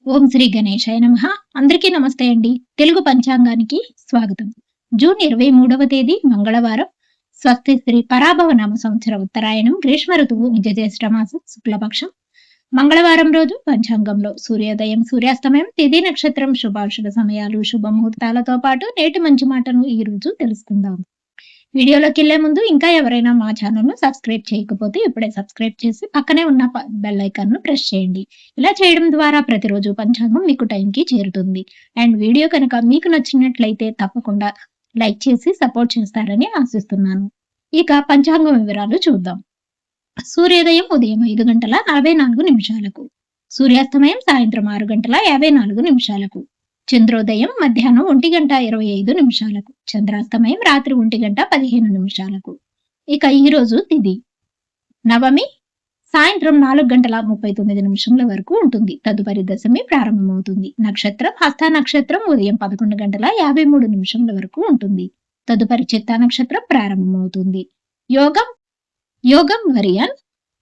ఓం శ్రీ గణేశాయ నమః. అందరికీ నమస్తే అండి. తెలుగు పంచాంగానికి స్వాగతం. జూన్ 23వ తేదీ మంగళవారం. స్వస్తి శ్రీ పరాభవ నామ సంవత్సర ఉత్తరాయణం గ్రీష్మ ఋతువు మిథున మాసం శుక్లపక్షం మంగళవారం రోజు పంచాంగంలో సూర్యోదయం, సూర్యాస్తమయం, తిథి, నక్షత్రం, శుభాశుభ సమయాలు, శుభముహూర్తాలతో పాటు నేటి మంచి మాటను ఈ రోజు తెలుసుకుందాం. వీడియోలోకి వెళ్లే ముందు ఇంకా ఎవరైనా మా ఛానల్ ను సబ్స్క్రైబ్ చేయకపోతే ఇప్పుడే సబ్స్క్రైబ్ చేసి పక్కనే ఉన్న బెల్ ఐకాన్ ను ప్రెస్ చేయండి. ఇలా చేయడం ద్వారా ప్రతిరోజు పంచాంగం మీకు టైంకి చేరుతుంది. అండ్ వీడియో కనుక మీకు నచ్చినట్లయితే తప్పకుండా లైక్ చేసి సపోర్ట్ చేస్తారని ఆశిస్తున్నాను. ఇక పంచాంగం వివరాలు చూద్దాం. సూర్యోదయం ఉదయం 5:44 సూర్యాస్తమయం సాయంత్రం 6:54 చంద్రోదయం మధ్యాహ్నం 1:25 చంద్రాస్తమయం రాత్రి 1:15 ఇక ఈ రోజు తిథి నవమి సాయంత్రం 4:39 వరకు ఉంటుంది. తదుపరి దశమి ప్రారంభమవుతుంది. నక్షత్రం హస్త నక్షత్రం ఉదయం 11:53 వరకు ఉంటుంది. తదుపరి చిత్తా నక్షత్రం ప్రారంభమవుతుంది. యోగం వరియన్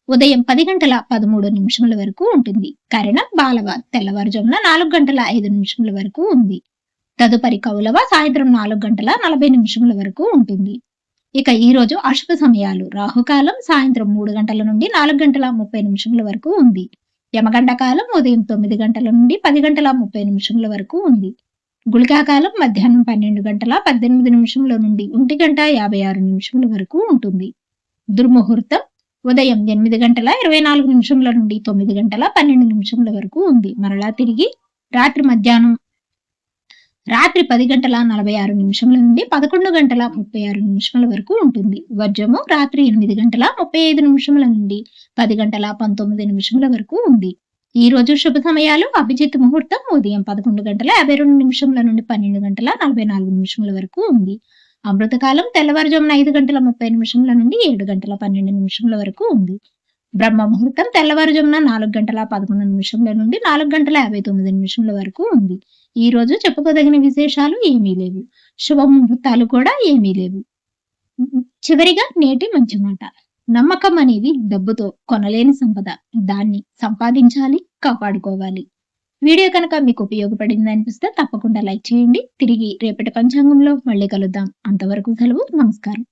ఉదయం 10:13 వరకు ఉంటుంది. కరణం బాలవ తెల్లవారుజామున 4:05 వరకు ఉంది. తదుపరి కౌలవ సాయంత్రం 4:40 వరకు ఉంటుంది. ఇక ఈ రోజు అశుభ సమయాలు రాహుకాలం సాయంత్రం 3 గంటల నుండి 4:30 వరకు ఉంది. యమగండ కాలం ఉదయం 9 గంటల నుండి 10:30 వరకు ఉంది. గుళికాకాలం మధ్యాహ్నం 12:18 నుండి 1:56 వరకు ఉంటుంది. దుర్ముహూర్తం ఉదయం 8:24 నుండి 9:12 వరకు ఉంది. మరలా తిరిగి రాత్రి 10:46 నుండి 11:36 వరకు ఉంటుంది. వర్జము రాత్రి 8:35 నుండి 10:19 వరకు ఉంది. ఈ రోజు శుభ సమయాలు అభిజిత్ ముహూర్తం ఉదయం 11:52 నుండి 12:44 వరకు ఉంది. అమృతకాలం తెల్లవారుజామున 5:30 నుండి 7:12 వరకు ఉంది. బ్రహ్మ ముహూర్తం తెల్లవారుజామున 4:11 నుండి 4:59 వరకు ఉంది. ఈ రోజు చెప్పుకోదగిన విశేషాలు ఏమీ లేవు. శుభ ముహూర్తాలు కూడా ఏమీ లేవు. చివరిగా నేటి మంచి మాట. నమ్మకం అనేది డబ్బుతో కొనలేని సంపద. దాన్ని సంపాదించాలి, కాపాడుకోవాలి. వీడియో కనుక మీకు ఉపయోగపడింది అనిపిస్తే తప్పకుండా లైక్ చేయండి. తిరిగి రేపటి పంచాంగంలో మళ్ళీ కలుద్దాం. అంతవరకు సెలవు. నమస్కారం.